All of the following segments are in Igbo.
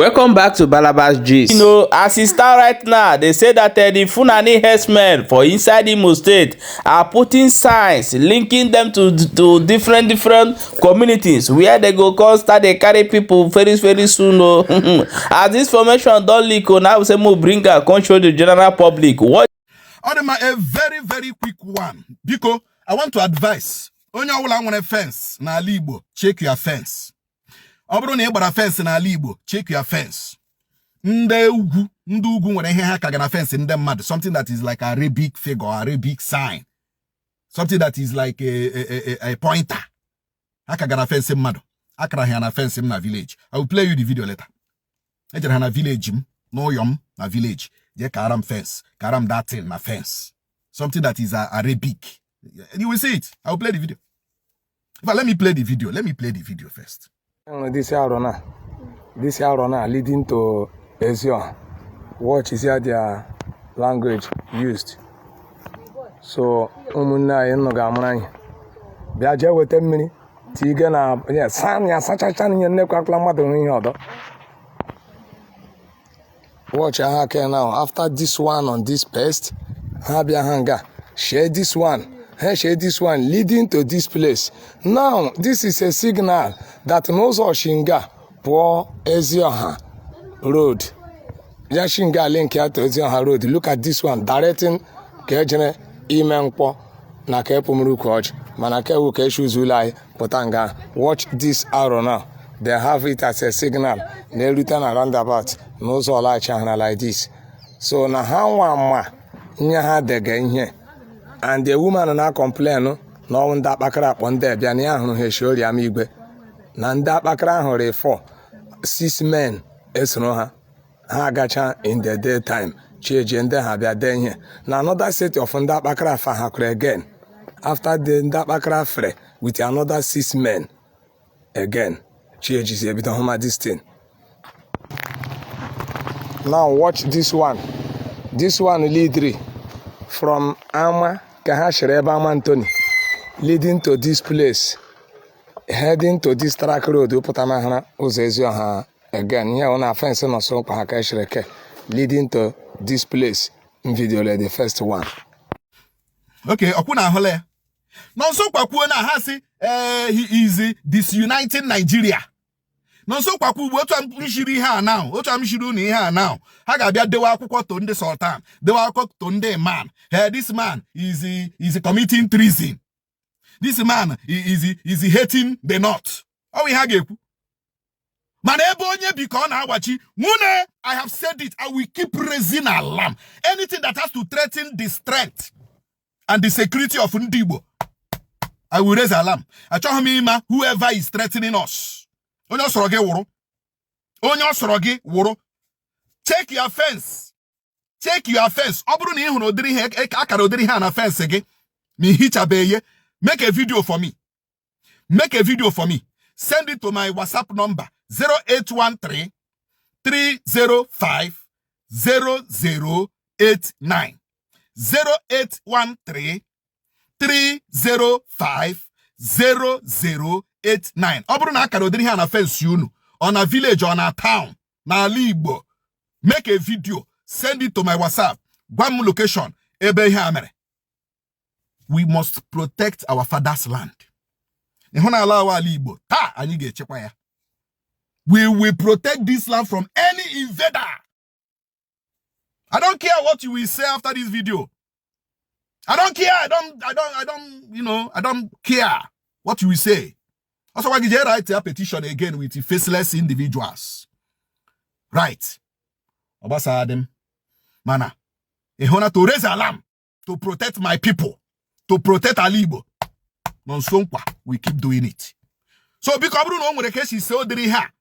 Welcome back to Balabas Gist. You know, as it stands right now, they say that the Fulani herdsmen for inside Imo State are putting signs linking them to different communities where they go come start they carry people very soon. As this formation don't leak, now we say more bring a control the general public. What? A very quick one because I want to advise. Onye ọbụla nwere fence na Igbo, check your fence. Ọ bụrụ na ị gbara fence na Igbo, check your fence. Ndị ugwu nwere ihe ha ka na fence ndị mmadụ, something that is like a Arabic figure, Arabic sign. Something that is like a pointer. Ha ka na fence mmadụ. Akara ha na fence na village. I will play you the video later. Ejere ha na village m, no yom na village. Je karam fence, karam that thing na fence. Something that is Arabic. You will see it. I will play the video. But let me play the video. Let me play the video first. This Arona leading to Ezio. Watch is here their language used. So umuna eno gamrany. Biaje with 10 minutes. Tiga na san ya sacha chan ne kwa madu ni odo. Watch now. After this one on this pest, habia hanga. Share this one. Share this one leading to this place. Now, this is a signal that knows Oshinga for Ezioha Road. Yashinga link here to Ezioha Road. Look at this one directing Kejene Imenpo Nakepumuru Coach Manake Ukeshuzulai Potanga. Watch this arrow now. They have it as a signal. They return around about. Knows all like China like this. So now how ma nyaha dege here. And the woman na complain no nda bakara pon there bia na ahunu he shori amigwe na nda bakara ahore 6 men esro ha agacha in the daytime cheje nda ha bia den here na another set of nda bakara fa ha kure again after the nda bakara fre with another 6 men again cheje se bit homa this thing. Now watch this one lead from Ama Kahashreba Antony, leading to this place, heading to this track road, Upotamahana, Uzezioha, again, here on our fence and also Pahakashreke, leading to this place in video, the first one. Okay, Okuna Hole. No, so Pakuana Hasi, he is disuniting Nigeria. No, so Paku, what I'm shiri ha now, what I'm shiruni here now. Hagabia de Wako Tonde Sultan, de Wako Tonde man. This man is committing treason. This man is hating the North. Oh, we have Manebonye Bikon Awachi. Mune, I have said it, I will keep raising alarm. Anything that has to threaten the strength and the security of Ndibo, I will raise alarm. Achohamima, whoever is threatening us. Onyo soroge woro. Check your fence. Check your fence. Obru ni hunu odiri he akara odiri ha na fence ge. Mi hicha beye. Make a video for me. Make a video for me. Send it to my WhatsApp number 0813 305 0089. 0813 305 0089. Obru na akara odiri ha na fence yunu. On a village, on a town, na Igbo. Make a video, send it to my WhatsApp. One location, ebe hamere. We must protect our father's land. We will protect this land from any invader. I don't care what you will say after this video. I don't care. I don't care what you will say. Also, why did you write a petition again with the faceless individuals? Right. Obasa Adam. Mana. Ehona to raise alarm. To protect my people. To protect Alibo. Nonsonkwa. We keep doing it. So, because we know the case is so here.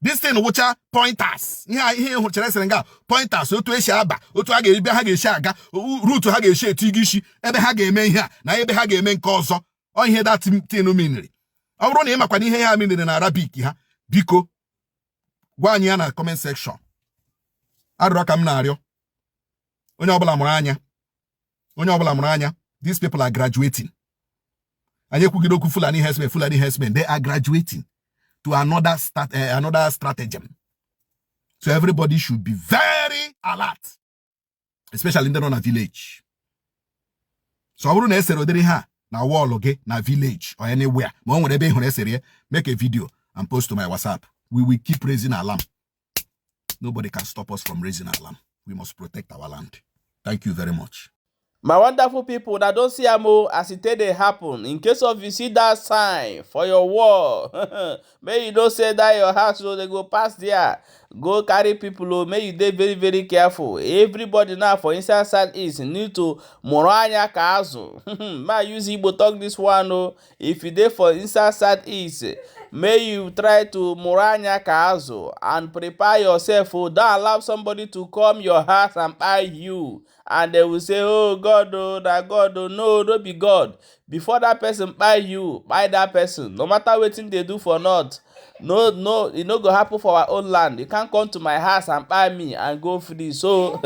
This thing which are pointers. Pointers. So to Eshaba. Oto hage ibe hage shaga. Root to hage she tigishi. Ebe hage men here. Na ebe hage men kozo. On here that thing no mean. I'm running my kwani here mean in Arabic ha biko gwanye na comment section adroka m na-arịọ onye ọbụla mụrụ anya these people are graduating anye kwugide okwu Fulani herdsmen they are graduating to another stratagem So everybody should be very alert, especially in the village. So I wouldn't say na wall okay, na village or anywhere. Make a video and post to my WhatsApp. We will keep raising alarm. Nobody can stop us from raising alarm. We must protect our land. Thank you very much. My wonderful people that don't see amo as it dey happen. In case of you see that sign for your wall, may you don't say that your house so they go pass there. Go carry people, may you dey very very careful. Everybody now for inside southeast need to moranya kazu. Man use Igbo talk this one oh. If you dey for inside southeast, may you try to moranya kazu and prepare yourself. Oh, don't allow somebody to come your house and buy you. And they will say, oh God, oh that God, oh no, don't be God. Before that person buy you, buy that person. No matter what thing they do for not. No, it no go happen for our own land. You can't come to my house and buy me and go free. So,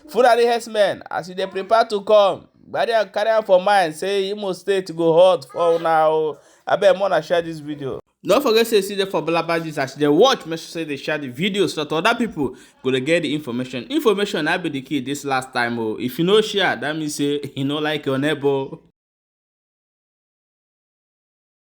Fulani herdsmen, as they prepare to come, carry on for mind, say Imo State go hot for now. I bet more to share this video. Don't forget to see the for Blabajis as they watch, make sure they share the video so that other people go to get the information. Information I be the key this last time. Oh, if you no share, that means say you know like your neighbor.